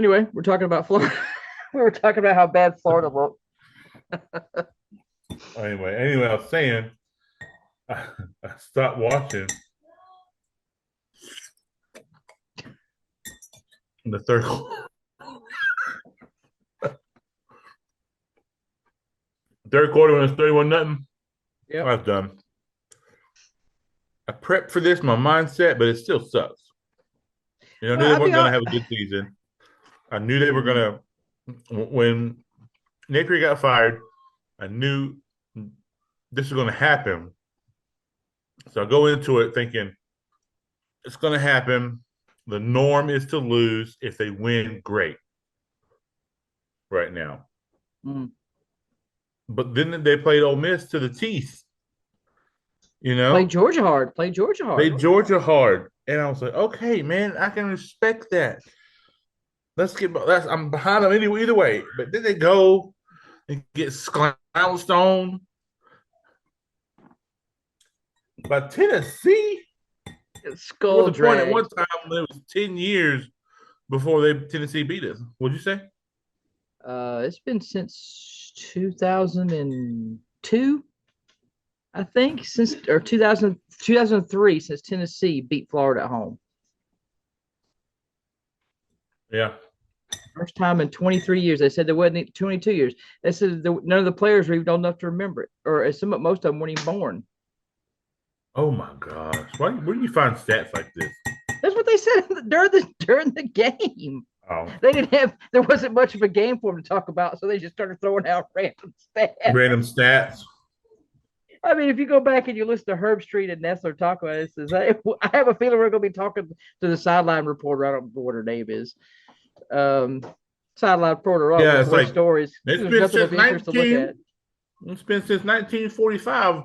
Anyway, we're talking about Florida. We were talking about how bad Florida looked. Anyway, I was saying I stopped watching in the third quarter when it's 31 nothing. I Yep. was done. I prepped for this, my mindset, but it still sucks. I knew Well, they I'll be weren't going to honest. have a good season. I knew they were going to, when Napier got fired, I knew this was going to happen. So I go into it thinking it's going to happen. The norm is to lose. If they win, great right now. Mm. But then they played Ole Miss to the teeth, you Play know? Georgia hard. Play Georgia hard. Played Georgia hard. And I was like, okay, man, I can respect that. I'm behind them anyway, either way. But then they go and get slouched on by Tennessee. There was Skull a point at drag. one time when it was 10 years before Tennessee beat us. What'd you say? It's been since 2002, I think, since or 2003, since Tennessee beat Florida at home. Yeah. First time in 23 years. They said there wasn't 22 years. They said none of the players were even old enough to remember it, or most of them weren't even born. Oh my gosh. Where do you find stats like this? That's what they said during the game. Oh, They didn't have there wasn't much of a game for them to talk about, so they just started throwing out random stats. random stats. I mean, if you go back and you listen to Herb Street and Nestler talk about it, says I have a feeling we're going to be talking to the sideline reporter. I don't know what her name is. Um, Sideline reporter Yeah, with it's great like stories. it's There's been nothing since of interest to look 19 at. it's been since 1945.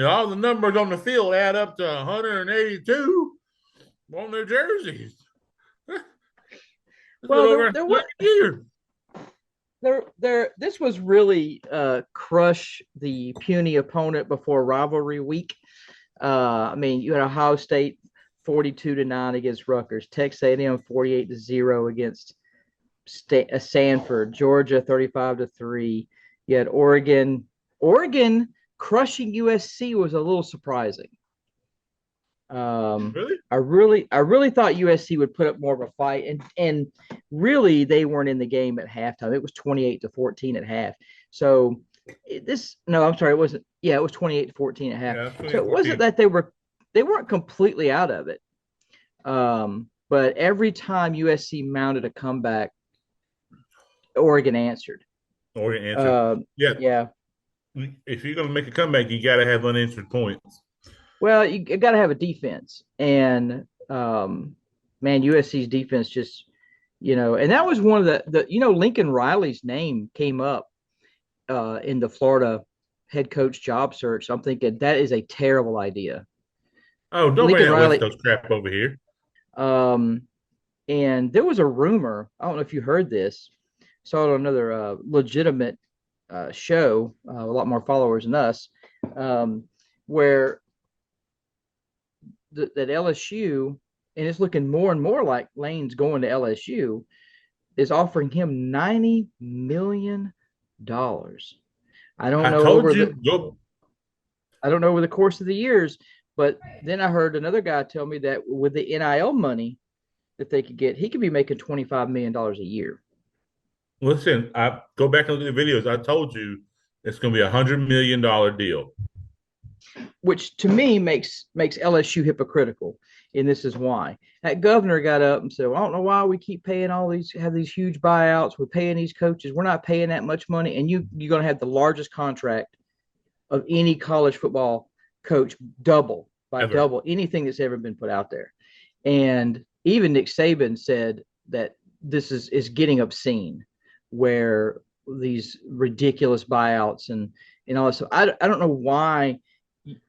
All the numbers on the field add up to 182 on their jerseys. It's been Well, over 100 years. this was really crush the puny opponent before rivalry week. I mean, you had Ohio State 42-9 against Rutgers, Texas A&M 48-0 against Sanford, Georgia 35-3. You had Oregon crushing USC was a little surprising. Really? I really thought USC would put up more of a fight, and really they weren't in the game at halftime. It was 28-14 at half. So no, I'm sorry, it wasn't. Yeah, it was 28-14 at half. Yeah, So it wasn't 2014. that they weren't completely out of it. But every time USC mounted a comeback, Oregon answered. Oregon answered. Uh, Yeah, yeah. if you're gonna make a comeback, you got to have unanswered points. Well, you got to have a defense, and man, USC's defense just, and that was one of the Lincoln Riley's name came up in the Florida head coach job search. I'm thinking that is a terrible idea. Oh, don't bring Lincoln that West Riley, Coast crap over here. um, and there was a rumor. I don't know if you heard this. Saw it on another legitimate show, a lot more followers than us, where that LSU, and it's looking more and more like Lane's going to LSU, is offering him $90 million. I don't I know told over you, the go. I don't know over the course of the years, but then I heard another guy tell me that with the NIL money that they could get, he could be making $25 million a year. Listen, I go back and look at the videos. I told you it's going to be $100 million deal. Which to me makes LSU hypocritical. And this is why. That governor got up and said, well, I don't know why we keep paying have these huge buyouts. We're paying these coaches. We're not paying that much money. And you're going to have the largest contract of any college football coach, Ever. double anything that's ever been put out there. And even Nick Saban said that this is getting obscene, where these ridiculous buyouts and all this. So I don't know why.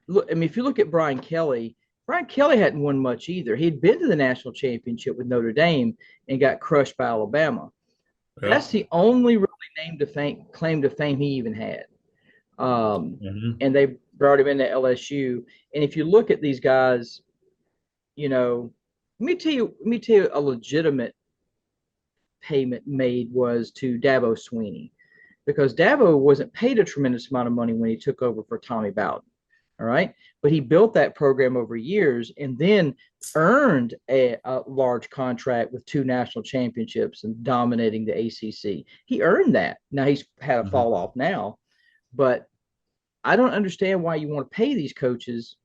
Look, I mean, if you look at Brian Kelly hadn't won much either. He'd been to the national championship with Notre Dame and got crushed by Alabama. Yeah. That's the only really claim to fame he even had. Mm-hmm. And they brought him into LSU. And if you look at these guys, you know, let me tell you a legitimate payment made was to Dabo Sweeney, because Dabo wasn't paid a tremendous amount of money when he took over for Tommy Bowden. All right. But he built that program over years and then earned a large contract with 2 national championships and dominating the ACC. He earned that. Now he's had a fall off now, but I don't understand why you want to pay these coaches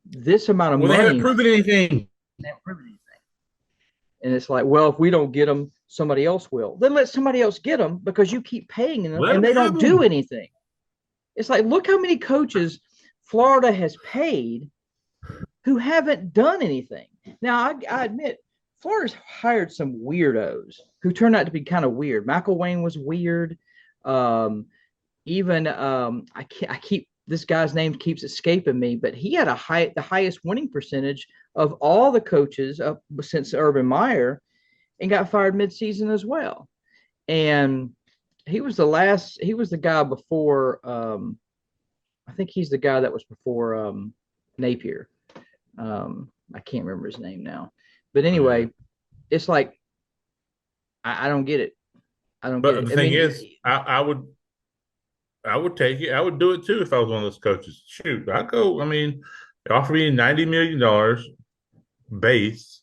this amount of Well, they haven't money. proven anything. They haven't proven anything. And it's like, well, if we don't get them, somebody else will. Then let somebody else get them because you keep paying them Let and them they have don't do them. anything. It's like, look how many coaches Florida has paid who haven't done anything. Now, I admit, Florida's hired some weirdos who turned out to be kind of weird. Michael Wayne was weird. Even I keep this guy's name keeps escaping me, but he had the highest winning percentage of all the coaches since Urban Meyer, and got fired midseason as well. And he was the guy before. I think he's the guy that was before Napier. I can't remember his name now, but anyway, it's like I don't get it. I don't get But it. the I thing mean, is, I would take it. I would do it too if I was one of those coaches. Shoot, I'd go. I mean, they offer me $90 million base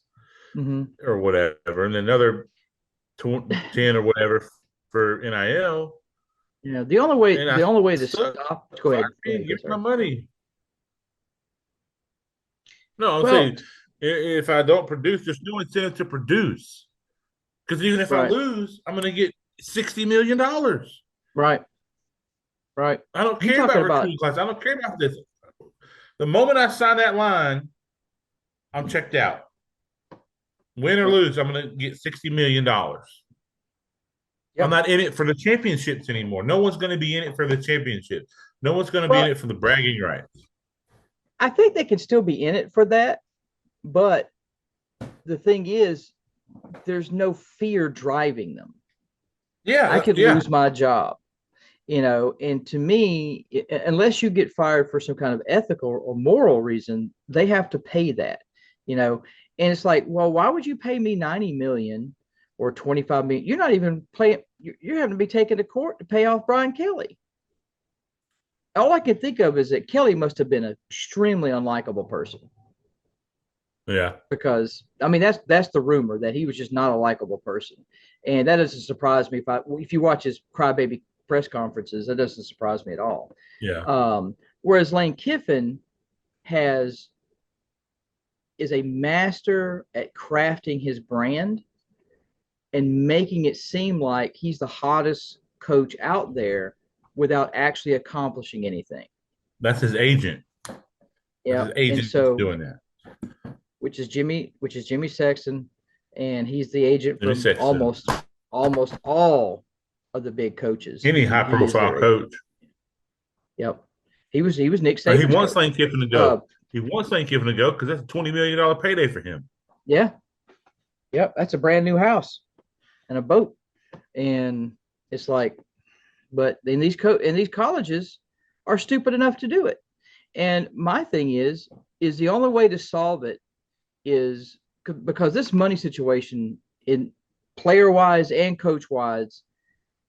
mm-hmm. or whatever, and another 10 or whatever for NIL. Yeah, And the I only way to suck. stop. Fire Go me, ahead, give good me my sir. money. No, I'm Well, saying if I don't produce, there's no incentive to produce. Because even if I right, lose, I'm going to get $60 million. right, right. I don't You care talking about about recruiting class. I don't care about this. The moment I sign that line, I'm checked out. Win or yep, lose, I'm going to get $60 million. I'm yep. not in it for the championships anymore. No one's going to be in it for the championship. No one's going to be in Well, it for the bragging rights. I think they can still be in it for that, but the thing is, there's no fear driving them. I could Yeah. lose my job, and to me, unless you get fired for some kind of ethical or moral reason, they have to pay that, you know. And it's like, well, why would you pay me 90 million or 25 million? You're not even playing. You're having to be taken to court to pay off Brian Kelly. All I can think of is that Kelly must have been an extremely unlikable person, Yeah. because I mean that's the rumor, that he was just not a likable person, and that doesn't surprise me. If you watch his crybaby press conferences, that doesn't surprise me at all. Yeah. Whereas Lane Kiffin has is a master at crafting his brand and making it seem like he's the hottest coach out there without actually accomplishing anything. That's his agent. That's Yeah, his and agent that's so doing that. which is Jimmy Sexton, and he's the agent Jimmy from Sexton. almost all of the big coaches. Any high He is profile their agent. coach. Yep, he was Nick He Saban's wants coach. Lane Kiffin to Uh, go. He wants Lane Kiffin to go because that's a $20 million payday for him. yeah, yep, that's a brand new house and a boat, and it's like, but in these colleges are stupid enough to do it. And my thing is the only way to solve it is because this money situation, in player wise and coach wise,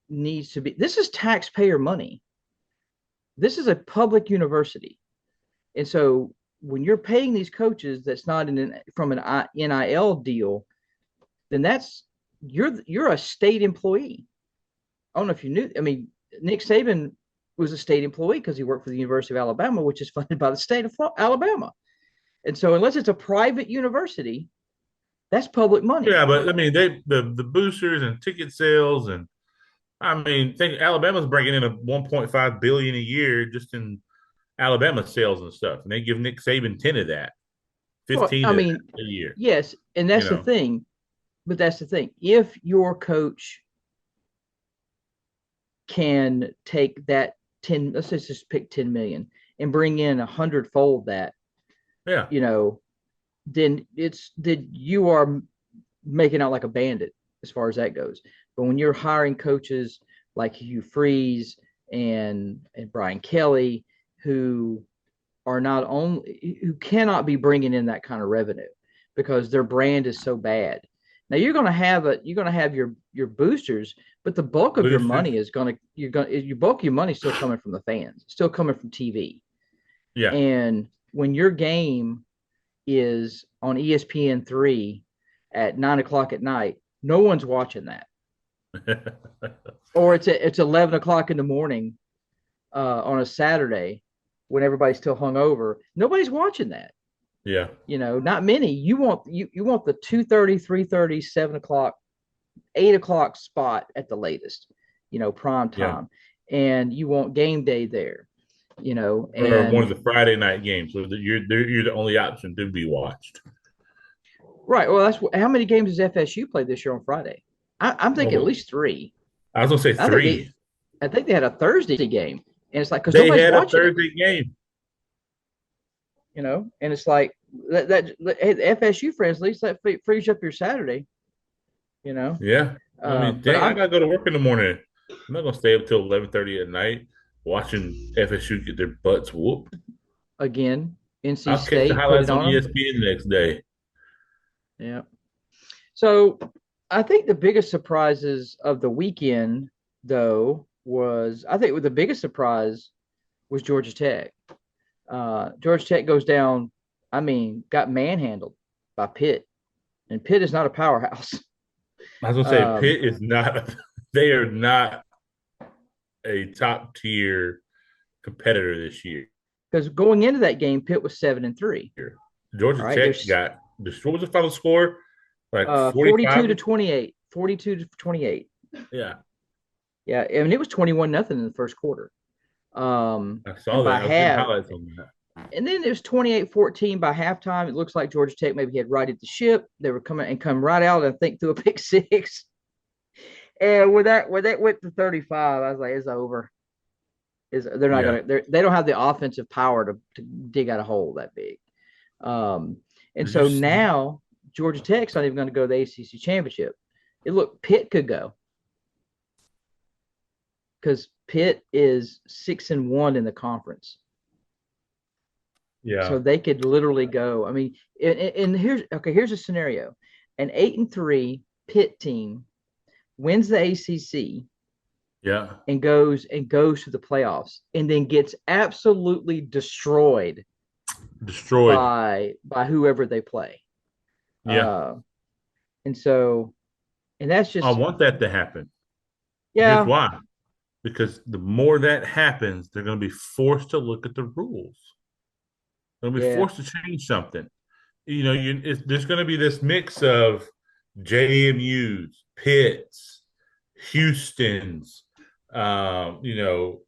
needs to be. This is taxpayer money. This is a public university, and so when you're paying these coaches, that's not from an NIL deal, then that's you're a state employee. I don't know if you knew. I mean, Nick Saban was a state employee because he worked for the University of Alabama, which is funded by the state of Alabama. And so, unless it's a private university, that's public money. Yeah, but I mean, the boosters and ticket sales, and I mean, think Alabama's bringing in a 1.5 billion a year just in Alabama sales and stuff, and they give Nick Saban 10 of that, Well, 15 I of that mean, a year. yes, and You that's the know, thing. But that's the thing. If your coach can take that 10, let's just pick 10 million and bring in 100-fold that, yeah, you know, then you are making out like a bandit as far as that goes. But when you're hiring coaches like Hugh Freeze and Brian Kelly, who are not only who cannot be bringing in that kind of revenue because their brand is so bad. Now you're gonna have your boosters, but the bulk of your Boosters. money is gonna you're gonna your bulk of your money is still coming from the fans, still coming from TV. Yeah. And when your game is on ESPN 3 at 9 o'clock at night, no one's watching that. Or it's 11 o'clock in the morning on a Saturday when everybody's still hungover. Nobody's watching that. Yeah. Not many. You want the 2:30, 3:30, 7 o'clock, 8 o'clock spot at the latest. Prime Yeah. time, and you want game day there. Or one of And the Friday night games. So that you're the only option to be watched. right. Well, that's how many games has FSU played this year on Friday? I'm thinking at Oh, least three. I was gonna say I think they, three. I think they had a Thursday game, and it's like because They nobody's had a watching it. Thursday game. And it's like hey, the FSU friends, at least that frees up your Saturday. You know, Yeah. I mean, but dang, I I'm gotta go to work in the morning. I'm not gonna stay up till 11:30 at night watching FSU get their butts whooped. again, NC I'll catch the State put it highlights on on them. ESPN the next day. Yeah. So I think the biggest surprises of the weekend, though, was I think the biggest surprise was Georgia Tech. Georgia Tech goes down. I mean, got manhandled by Pitt, and Pitt is not a powerhouse. I was gonna say Um, Pitt is not. They are not a top tier competitor this year. because going into that game, Pitt was 7-3. Georgia All right, Tech there's got this. What was the final score? Like 42 45. to 28, 42 to 28. Yeah, Yeah, I mean it was 21-0 in the first quarter. I And saw by that. I was getting half, highlights on that. and then it was 28-14 by halftime. It looks like Georgia Tech maybe had righted the ship. They were coming and come right out, I think, through a pick six. And when that went to 35, I was like, it's over. They're not Yeah, gonna they don't have the offensive power to dig out a hole that big. Um, and did you so see? now Georgia Tech's not even going to go to the ACC championship. Pitt could go because Pitt is 6-1 in the conference. Yeah, So they could literally go. I mean, and here's a scenario: an 8-3 Pitt team wins the ACC yeah, and goes to the playoffs, and then gets absolutely destroyed destroyed. by whoever they play. Yeah, Uh, and so, and that's I just want that to happen. Here's yeah, why. Because the more that happens, they're going to be forced to look at the rules. They'll be yeah. forced to change something. There's going to be this mix of JMU's, Pitts, Houston's, you know,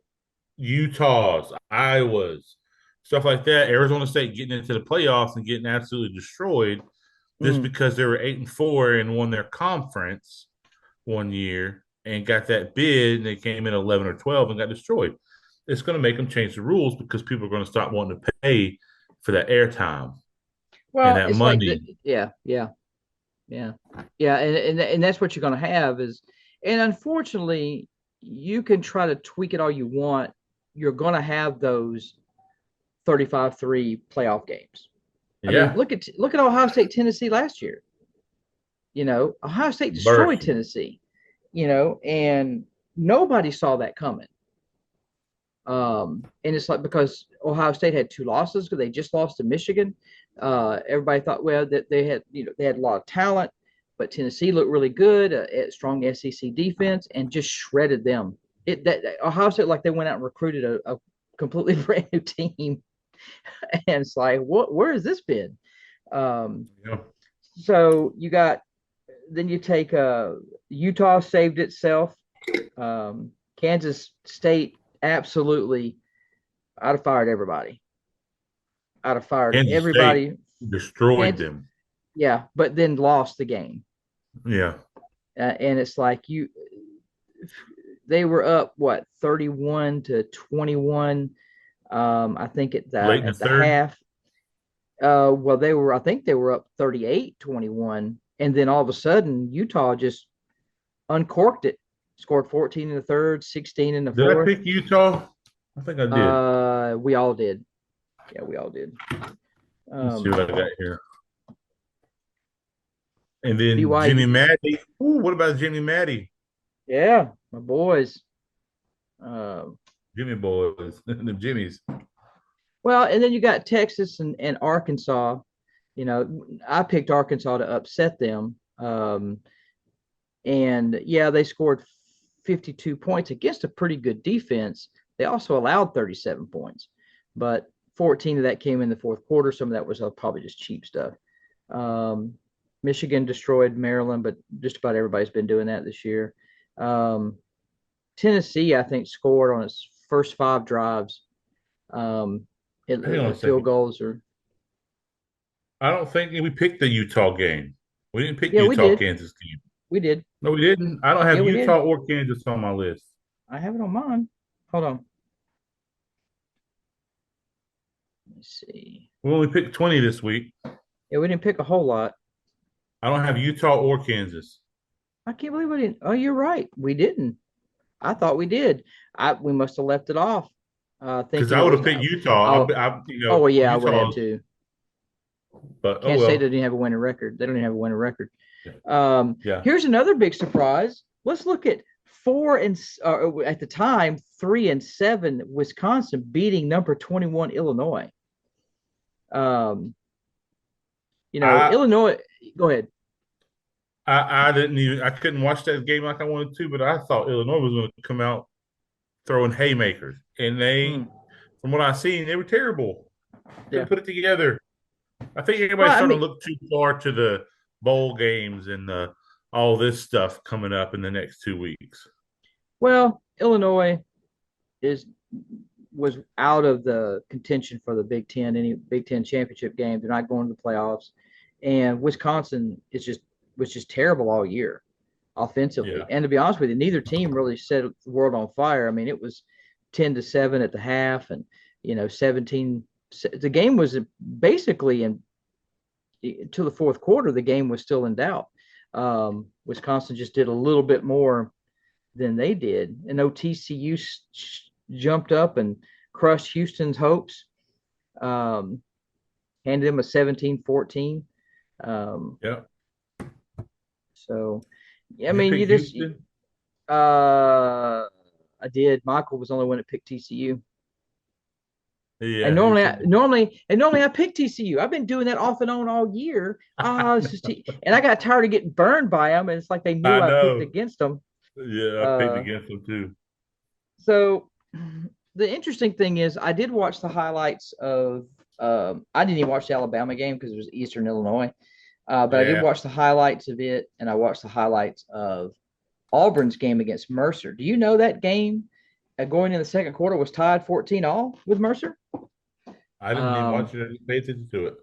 Utah's, Iowa's, stuff like that. Arizona State getting into the playoffs and getting absolutely destroyed just Mm. because they were 8-4 and won their conference one year and got that bid and they came in 11 or 12 and got destroyed. It's going to make them change the rules because people are going to stop wanting to pay for that airtime and Well, that it's like money. yeah, yeah, yeah, yeah, and that's what you're going to have is, and unfortunately, you can try to tweak it all you want. You're going to have those 35-3 playoff games. I mean, Yeah, look at Ohio State Tennessee last year. Ohio State destroyed embarrassing. Tennessee. And nobody saw that coming. And it's like because Ohio State had two losses because they just lost to Michigan. Everybody thought, well, that they had a lot of talent, but Tennessee looked really good, strong SEC defense, and just shredded them. Ohio State, like they went out and recruited a completely brand new team, and it's like, what? Where has this been? Um, Yeah. so then you take Utah saved itself. Kansas State absolutely I'd have fired everybody. I'd have fired Kansas State everybody. destroyed Kansas, them. yeah, but then lost the game. Yeah. And it's like they were up what 31-21. I think at the Late in the at the third. half. Well, I think they were up 38-21, and then all of a sudden Utah just uncorked it. Scored 14 in the third, 16 in the Did I fourth. pick Utah? I think I did. We all did. Yeah, we all did. Let's see what Um, I got here. And then Jimmy BYU. Maddie. Ooh, what about Jimmy Maddie? Yeah, my boys. Uh, Jimmy boys, the Jimmies. well, and then you got Texas and Arkansas. You know, I picked Arkansas to upset them. And yeah, they scored 52 points against a pretty good defense. They also allowed 37 points, but 14 of that came in the fourth quarter. Some of that was probably just cheap stuff. Um, Michigan destroyed Maryland, but just about everybody's been doing that this year. Um, Tennessee, I think, scored on its first 5 drives. Um, Hang on a field second. goals or I don't think we picked the Utah game. We didn't pick yeah, we Utah did, Kansas game. we did, No, we didn't. I don't yeah, have we did. Utah or Kansas on my list. I have it on mine. Hold on, let me see. We only picked 20 this week. Yeah, we didn't pick a whole lot. I don't have Utah or Kansas I can't believe we didn't. Oh, you're right. We didn't. I thought we did. We must have left it off, because thinking I it would was. have picked Utah. Oh, oh, You know, well, yeah, I would have Utah, too. but oh Can't say they well. didn't have a winning record. They don't even have a winning record. Yeah. Yeah. Here's another big surprise. Let's look at at the time 3-7 Wisconsin beating number 21 Illinois. Um, I Illinois. Go ahead. I didn't even I couldn't watch that game like I wanted to, but I thought Illinois was going to come out throwing haymakers, and Hmm. from what I seen, they were terrible. Yeah. Couldn't put it together. I think Well, everybody's I starting mean, to look too far to the bowl games and all this stuff coming up in the next 2 weeks. Illinois is was out of the contention for the Big Ten, any Big Ten championship game. They're not going to the playoffs, and Wisconsin was just terrible all year offensively. Yeah, And to be honest with you, neither team really set the world on fire. I mean, it was 10-7 at the half, and 17. The game was basically in to the fourth quarter. The game was still in doubt. Wisconsin just did a little bit more than they did. And TCU jumped up and crushed Houston's hopes, um, handed them a 17-14. Um, yeah. so, I You mean, pick Houston? I did. Michael was the only one that picked TCU. And Yeah, normally, Houston. normally I pick TCU. I've been doing that off and on all year. This is and I got tired of getting burned by them, and it's like they knew I I picked know. against them. Yeah, I picked Uh, against them too. so the interesting thing is, I did watch the highlights of. I didn't even watch the Alabama game because it was Eastern Illinois, but I did Yeah, watch the highlights of it, and I watched the highlights of Auburn's game against Mercer. Do you know that game going in the second quarter was tied 14 all with Mercer? I didn't even Um, watch it. I didn't pay attention to it.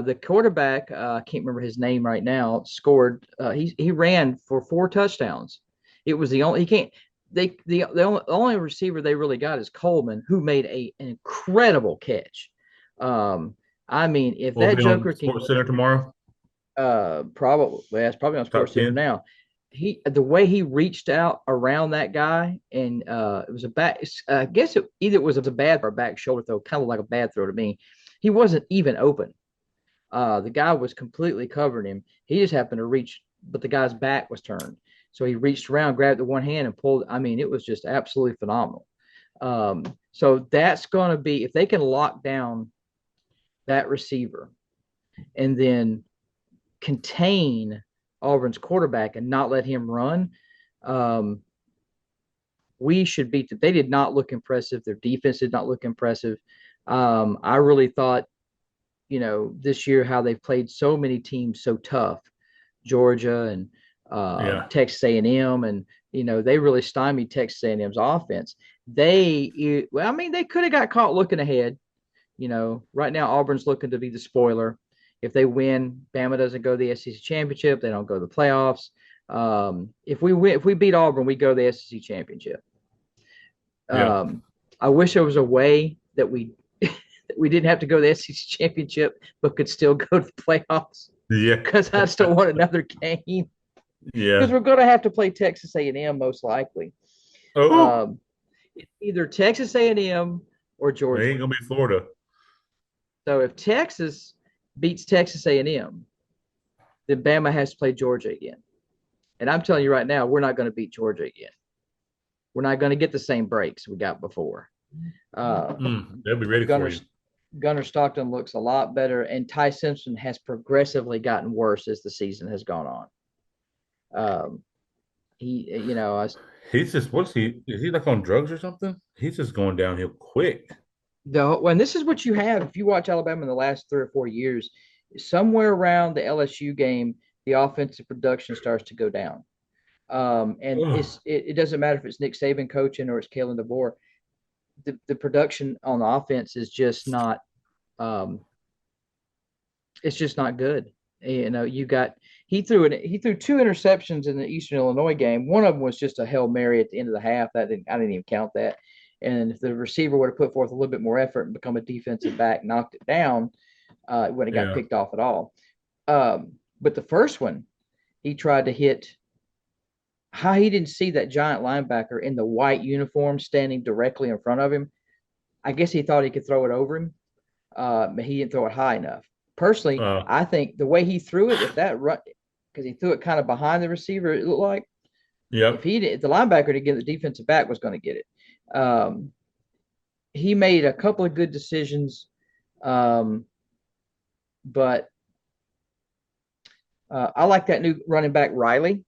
the quarterback, I can't remember his name right now, scored. He ran for 4 touchdowns. It was the only he can't. The only receiver they really got is Coleman, who made an incredible catch. I mean, if Will it that be on Joker can, Sports Center tomorrow? probably well, it's probably on Top Sports Center 10? now. The way he reached out around that guy, and it was a back. I guess either it was a bad or a back shoulder throw, kind of like a bad throw to me. He wasn't even open. The guy was completely covering him. He just happened to reach, but the guy's back was turned. So he reached around, grabbed the one hand, and pulled. I mean, it was just absolutely phenomenal. So that's going to be, if they can lock down that receiver and then contain Auburn's quarterback and not let him run, um, we should beat them. They did not look impressive. Their defense did not look impressive. I really thought this year how they've played so many teams so tough, Georgia and Yeah. Texas A&M, and they really stymied Texas A&M's offense. Well, I mean, they could have got caught looking ahead. Right now Auburn's looking to be the spoiler. If they win, Bama doesn't go to the SEC championship. They don't go to the playoffs. If we beat Auburn, we go to the SEC championship. Yeah. I wish there was a way that we didn't have to go to the SEC championship, but could still go to the playoffs. Yeah. Because I still want another game. Because Yeah. we're going to have to play Texas A&M most likely. Oh, Um, either Texas A&M or it Georgia. ain't gonna be Florida. So if Texas beats Texas A&M, then Bama has to play Georgia again. And I'm telling you right now, we're not going to beat Georgia again. We're not going to get the same breaks we got before. Uh, They'll be ready for Gunner you. Gunner Stockton looks a lot better, and Ty Simpson has progressively gotten worse as the season has gone on. He, you know, He's just what's he? Is he like on drugs or something? He's just going downhill quick. when this is what you have if you watch Alabama in the last 3 or 4 years, somewhere around the LSU game, the offensive production starts to go down. And Ugh. it doesn't matter if it's Nick Saban coaching or it's Kalen DeBoer. The production on the offense is just not um, it's just not good. You know, you got he threw two interceptions in the Eastern Illinois game. One of them was just a Hail Mary at the end of the half. I didn't even count that. And if the receiver would have put forth a little bit more effort and become a defensive back, knocked it down, it wouldn't have got Yeah. picked off at all. But the first one, he tried to hit. How he didn't see that giant linebacker in the white uniform standing directly in front of him. I guess he thought he could throw it over him, but he didn't throw it high enough. Personally, Uh, I think the way he threw it, if that run, because he threw it kind of behind the receiver, it looked like yep. if the linebacker to get the defensive back was going to get it. He made a couple of good decisions, um, but I like that new running back Riley.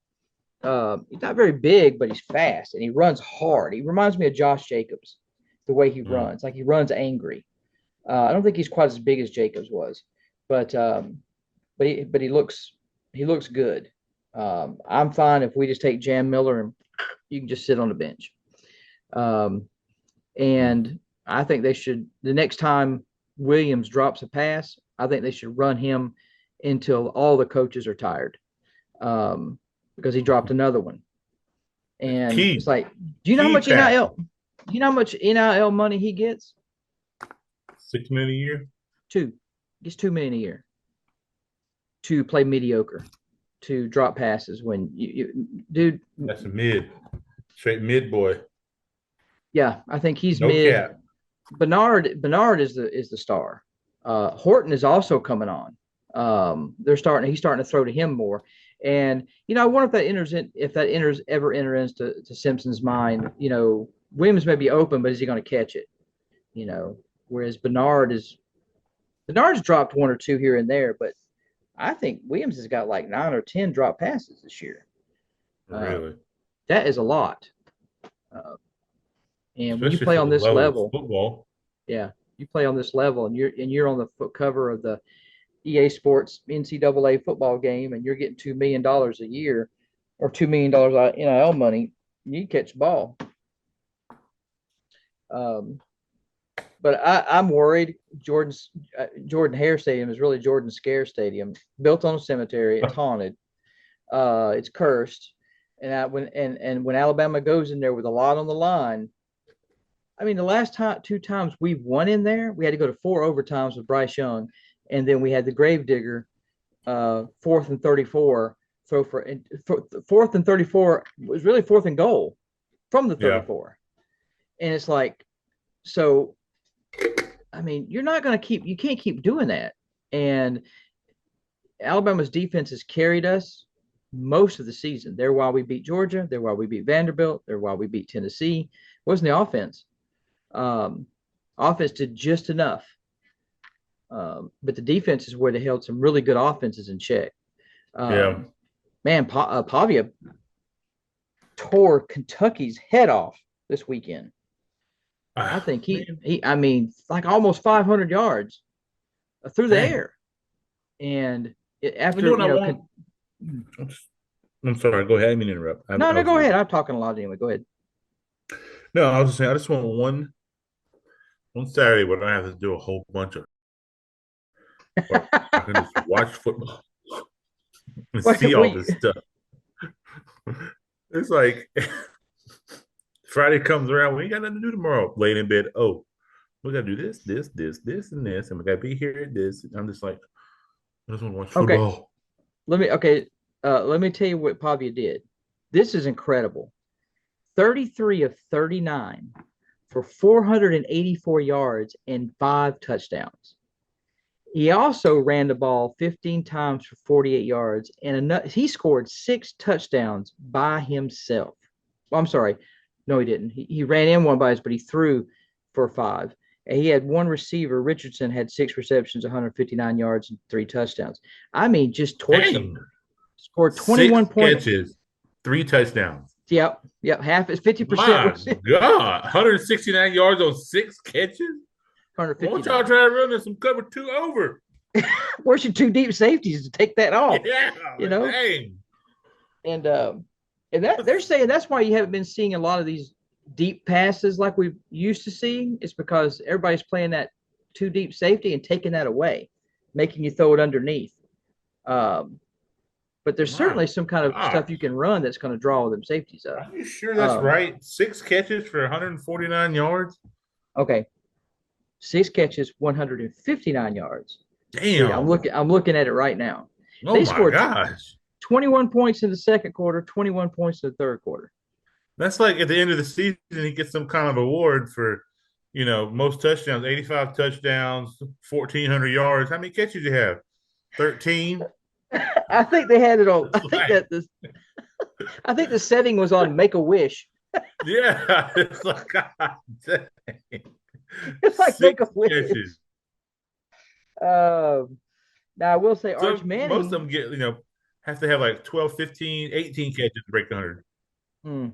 He's not very big, but he's fast and he runs hard. He reminds me of Josh Jacobs, the way he Mm. runs, like he runs angry. I don't think he's quite as big as Jacobs was, but he looks good. I'm fine if we just take Jam Miller and you can just sit on the bench. Um, and I think they should the next time Williams drops a pass, I think they should run him until all the coaches are tired. Because he dropped another one. And it's Key like, do you know how key much pass. NIL? Do you know how much NIL money he gets? 6 million a year. Two. He gets 2 million a year to play mediocre, to drop passes when dude. That's a mid. Straight mid boy. Yeah, I think he's No mid. cap. Bernard is the star. Horton is also coming on. He's starting to throw to him more. And I wonder if that enters to Simpson's mind. Williams may be open, but is he going to catch it? Whereas Bernard's dropped one or two here and there, but I think Williams has got like 9 or 10 drop passes this year. Uh, Really. that is a lot. Uh, and when you Especially play for on the this level of level, football. yeah, you play on this level, and you're on the cover of the EA Sports NCAA football game, and you're getting $2 million a year, or $2 million NIL money. You catch the ball. But I'm worried. Jordan Hare Stadium is really Jordan Scare Stadium, built on a cemetery. It's haunted. It's cursed. And when Alabama goes in there with a lot on the line, I mean, the last two times we've won in there, we had to go to 4 overtimes with Bryce Young, and then we had the Gravedigger, 4th and 34 throw for 4th and 34 was really 4th and goal from the Yeah. 34, and it's like, so I mean, you can't keep doing that, and Alabama's defense has carried us most of the season. They're why we beat Georgia. They're why we beat Vanderbilt. They're why we beat Tennessee. It wasn't the offense. Um, Offense did just enough. But the defense is where they held some really good offenses in check. Yeah. Man, Pavia tore Kentucky's head off this weekend. I think Man, I mean, like almost 500 yards through the dang. air. And You know after, what I want? I'm sorry. Go ahead. I didn't mean to interrupt. no, I no, was go ahead. good. I'm talking a lot anyway. Go ahead. No, I was just saying. I just want one Saturday where I don't have to do a whole bunch of, but I can just watch football and see all we, this stuff. It's like Friday comes around. We ain't got nothing to do tomorrow. Laying in bed. Oh, we gotta do this, and this, and we gotta be here at this. I'm just like, I just want to watch okay. football. Okay. Let me tell you what Pavia did. This is incredible. 33 of 39 for 484 yards and 5 touchdowns. He also ran the ball 15 times for 48 yards, and he scored 6 touchdowns by himself. Well, I'm sorry. No, he didn't. He ran in one by his, but he threw for 5. And he had one receiver. Richardson had 6 receptions, 159 yards, and 3 touchdowns. I mean, just torched them. Dang. Scored Six 21 points. catches, 3 touchdowns. Yep. Yep. Half is 50% My was God. 169 yards on 6 catches? Why don't y'all 159. try to run this some cover two over? Where's your 2 deep safeties to take that off? Yeah, You know? dang. And that they're saying that's why you haven't been seeing a lot of these deep passes like we used to see. It's because everybody's playing that 2 deep safety and taking that away, making you throw it underneath. Um, but there's My certainly some kind of stuff you gosh. can run that's going to draw them safeties up. Are you sure that's Um, right? 6 catches for 149 yards? okay, 6 catches, 159 yards. See, I'm Damn. looking. I'm looking at it right now. Oh They my scored gosh. 21 points in the second quarter, 21 points in the third quarter. That's like at the end of the season, he gets some kind of award for, most touchdowns, 85 touchdowns, 1,400 yards. How many catches you have? 13? I think they had it on. It's I think the setting was on Make a Wish. yeah, it's like, God dang. It's like Make Six a Wish. catches. Um, Now I will say Arch So most of Manning. them have to have like 12, 15, 18 catches to break the 100. Hmm,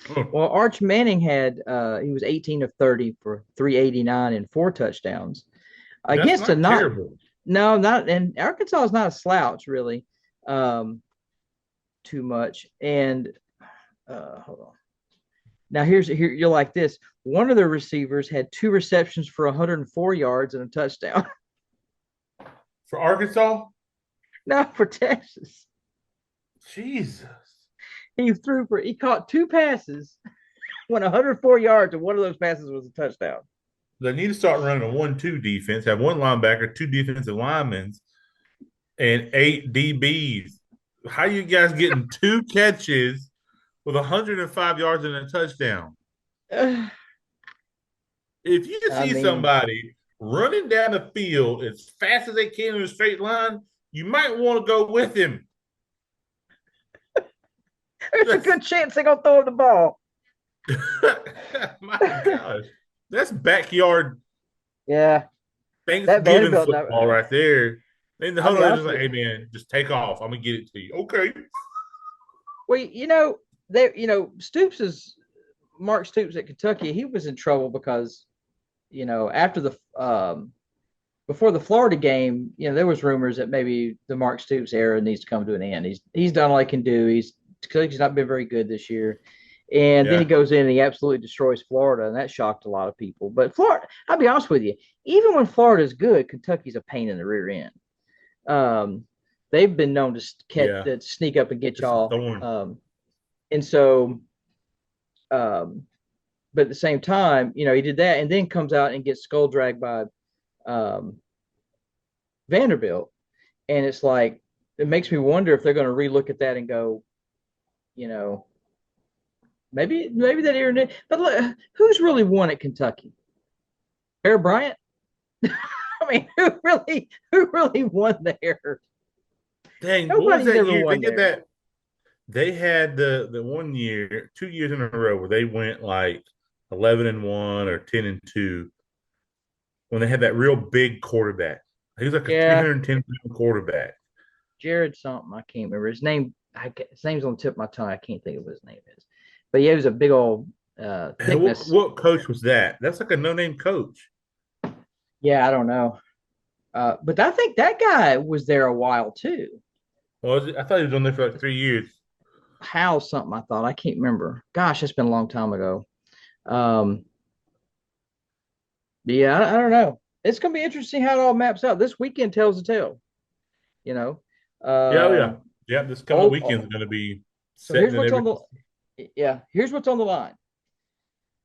Oh, well, Arch Manning had he was 18 of 30 for 389 and 4 touchdowns that's against a not not terrible. no not and Arkansas is not a slouch really, um, too much. And hold on. Now here you're like this. One of the receivers had 2 receptions for 104 yards and a touchdown. For Arkansas, Not for Texas. Jesus. He caught 2 passes, went 104 yards, and one of those passes was a touchdown. They need to start running a 1-2 defense, have one linebacker, two defensive linemen, and 8 DBs. How you guys getting 2 catches with 105 yards and a touchdown? If you I see mean, somebody running down the field as fast as they can in a straight line, you might want to go with him. there's a That's good chance they're gonna throw him the ball. my gosh. That's backyard Yeah, that Thanksgiving Vanderbilt. football right there. And the I'll be huddle is just honest like, with hey you. man, just take off. I'm gonna get it to you. Okay. Well, Stoops is Mark Stoops at Kentucky. He was in trouble because after the before the Florida game, there was rumors that maybe the Mark Stoops era needs to come to an end. He's done all he can do. He's not been very good this year. And then he Yeah. goes in and he absolutely destroys Florida, and that shocked a lot of people. But Florida, I'll be honest with you, even when Florida's good, Kentucky's a pain in the rear end. Um, they've been known Yeah. to sneak up and get It's a y'all. thorn. And so, um, but at the same time, he did that and then comes out and gets skull dragged by um, Vanderbilt. And it's like, it makes me wonder if they're going to relook at that and go, you know, maybe that era. But look, who's really won at Kentucky? Bear Bryant? I mean, who really won there? Dang, what was Nobody's that ever year? They won get there. that. They had the one year, 2 years in a row where they went like 11-1 or 10-2 when they had that real big quarterback. He was like a Yeah, 310-pound quarterback. Jared something. I can't remember his name. His name's on the tip of my tongue. I can't think of what his name is. But yeah, he was a big old And what thickness. what coach was that? That's like a no-name coach. Yeah, I don't know. But I think that guy was there a while too. Well, I thought he was on there for like 3 years. How something I thought. I can't remember. Gosh, it's been a long time ago. Um, yeah, I don't know. It's gonna be interesting how it all maps out. This weekend tells the tale, you know. Yeah, oh yeah, Um, yeah. This coming weekend is oh, going to be so setting here's in what's on every. the yeah, here's what's on the line.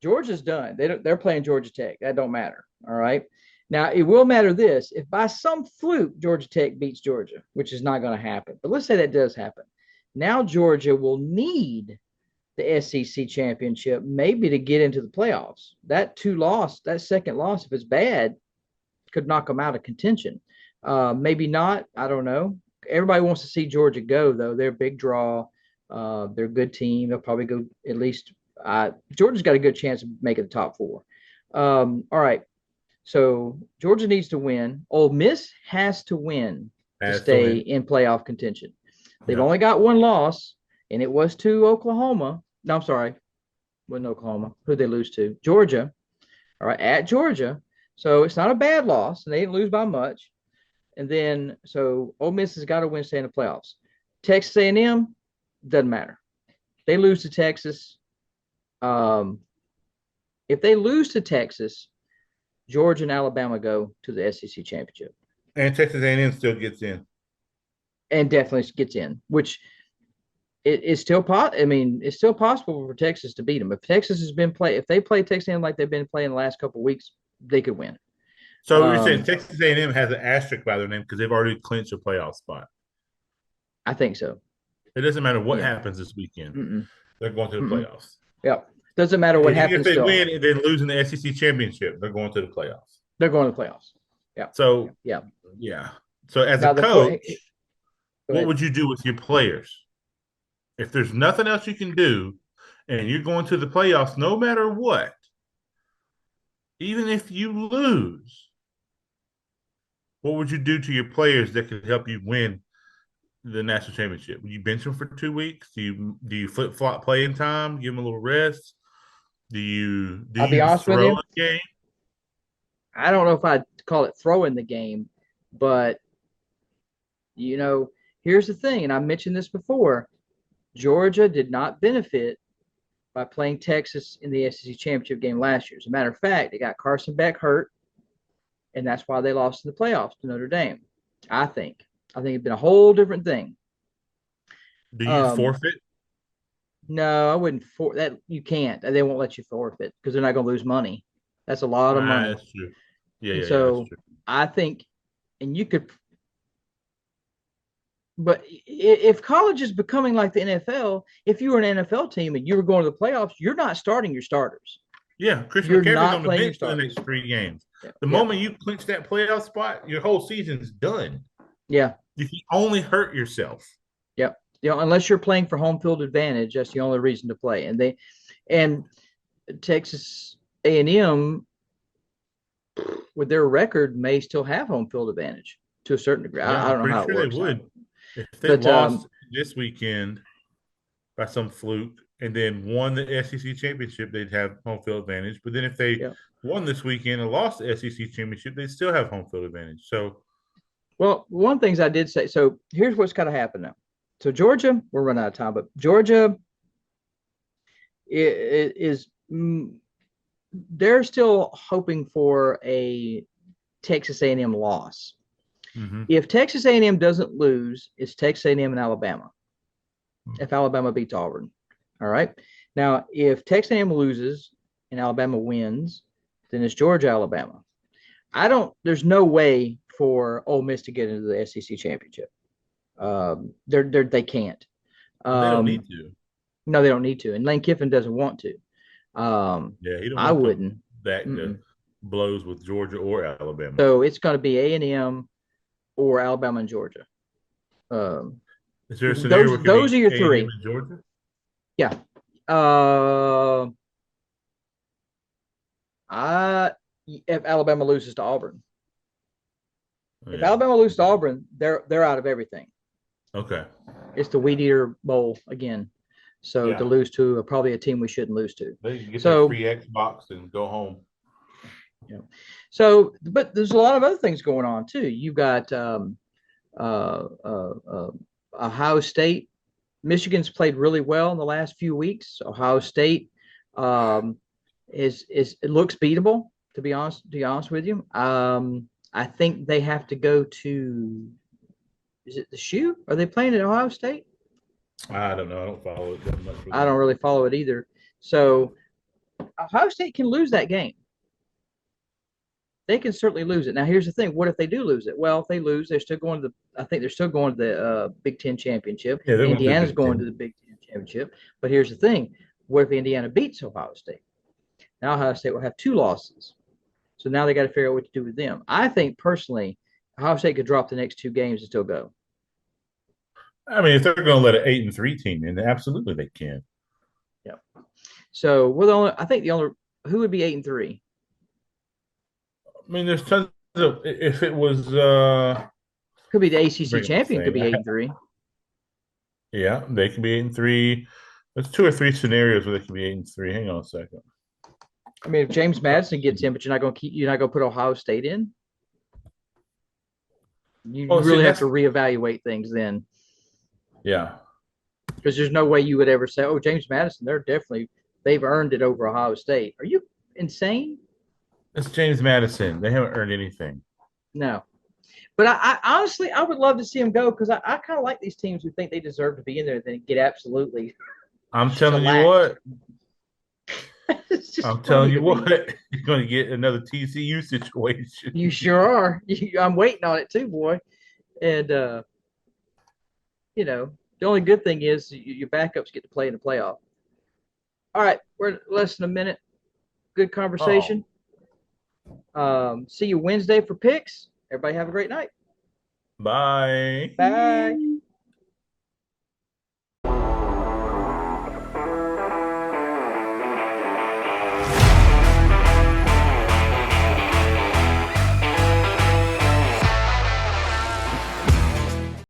Georgia's done. They're playing Georgia Tech. That don't matter. All right. Now it will matter this if by some fluke Georgia Tech beats Georgia, which is not going to happen. But let's say that does happen. Now Georgia will need the SEC championship maybe to get into the playoffs. That second loss, if it's bad, could knock them out of contention. Maybe not. I don't know. Everybody wants to see Georgia go, though. They're a big draw. They're a good team. They'll probably go at least. Georgia's got a good chance of making the top four. All right. So Georgia needs to win. Ole Miss has to win to stay in playoff contention. They've only got one loss, and it was to Oklahoma. No, I'm sorry. Wasn't Oklahoma. Who'd they lose to? Georgia. All right, at Georgia. So it's not a bad loss, and they didn't lose by much. And then, so Ole Miss has got to win to stay in the playoffs. Texas A&M, doesn't matter. They lose to Texas. If they lose to Texas, Georgia and Alabama go to the SEC championship. And Texas A&M still gets in. And definitely gets in, which it's still it's still possible for Texas to beat them. If Texas has been if they play Texas A&M like they've been playing the last couple of weeks, they could win. So you're saying Texas A&M has an asterisk by their name because they've already clinched a playoff spot? I think so. It doesn't matter what happens this weekend. Mm-mm. They're going to the playoffs. Yep. Doesn't matter what happens. If they win and then losing the SEC championship, they're going to the playoffs. They're going to the playoffs. Yeah. So yeah. So as a coach, what would you do with your players? If there's nothing else you can do and you're going to the playoffs no matter what, even if you lose, what would you do to your players that could help you win the national championship? Would you bench them for 2 weeks? Do you flip flop playing time? Give them a little rest? Do you throw in the game? I don't know if I'd call it throwing the game, but here's the thing, and I mentioned this before. Georgia did not benefit by playing Texas in the SEC championship game last year. As a matter of fact, they got Carson Beck hurt, and that's why they lost in the playoffs to Notre Dame. I think it'd been a whole different thing. Do you forfeit? No, I wouldn't. That you can't. They won't let you forfeit because they're not going to lose money. That's a lot of money. That's true. Yeah. So that's true. I think, and you could. But if college is becoming like the NFL, if you were an NFL team and you were going to the playoffs, you're not starting your starters. Yeah, Christian McCaffrey's on the bench for the next 3 games. The moment you clinch that playoff spot, your whole season's done. Yeah. You can only hurt yourself. Yep. Unless you're playing for home field advantage, that's the only reason to play. And Texas A&M, with their record, may still have home field advantage to a certain degree. Yeah, I don't know how it works. They would. If they lost this weekend by some fluke and then won the SEC championship, they'd have home field advantage. But then if they won this weekend and lost the SEC championship, they'd still have home field advantage. So, well, one of the things I did say. So here's what's got to happen now. So Georgia, we're running out of time, but Georgia is they're still hoping for a Texas A&M loss. Mm-hmm. If Texas A&M doesn't lose, it's Texas A&M and Alabama. If Alabama beats Auburn, all right. Now, if Texas A&M loses and Alabama wins, then it's Georgia, Alabama. There's no way for Ole Miss to get into the SEC championship. They can't. They don't need to. No, they don't need to, and Lane Kiffin doesn't want to. He don't. I wouldn't. That blows with Georgia or Alabama. So it's going to be A&M or Alabama and Georgia. Is there a scenario those are your three? Georgia? Yeah. If Alabama loses to Auburn. If Alabama loses to Auburn, they're out of everything. Okay. It's the Weed Eater Bowl again. So to lose to probably a team we shouldn't lose to. They can get their free Xbox and go home. Yeah. So, but there's a lot of other things going on too. You've got Ohio State. Michigan's played really well in the last few weeks. Ohio State it looks beatable, to be honest with you. I think they have to go to. Is it the Shoe? Are they playing at Ohio State? I don't know. I don't follow it that much. I don't really follow it either. So Ohio State can lose that game. They can certainly lose it. Now, here's the thing. What if they do lose it? Well, if they lose, they're still going to I think they're still going to the Big Ten championship. Yeah, Indiana's going to the Big Ten championship. But here's the thing. What if Indiana beats Ohio State? Now Ohio State will have 2 losses. So now they got to figure out what to do with them. I think personally, Ohio State could drop the next two games and still go. I mean, if they're going to let an 8-3 team in, absolutely they can. Yeah. So we're the only. I think the only who would be 8-3. I mean, there's tons of. If it was, Could be the ACC bring up the champion. Could thing. be 8-3. Yeah, they can be 8-3. There's two or three scenarios where they can be 8-3. Hang on a second. I mean, if James Madison gets in, but you're not going to put Ohio State in. You Oh, see, really have that's to reevaluate things then, yeah. because there's no way you would ever say, "Oh, James Madison, they've earned it over Ohio State." Are you insane? It's James Madison. They haven't earned anything. No. But I honestly, I would love to see them go because I kind of like these teams who think they deserve to be in there and then get absolutely I'm telling you shellacked. what. It's just I'm telling funny to you what. me. You're going to get another TCU situation. You sure are. I'm waiting on it too, boy. And the only good thing is your backups get to play in the playoff. All right, we're at less than a minute. Good Oh, conversation. See you Wednesday for picks. Everybody have a great night. bye. Bye.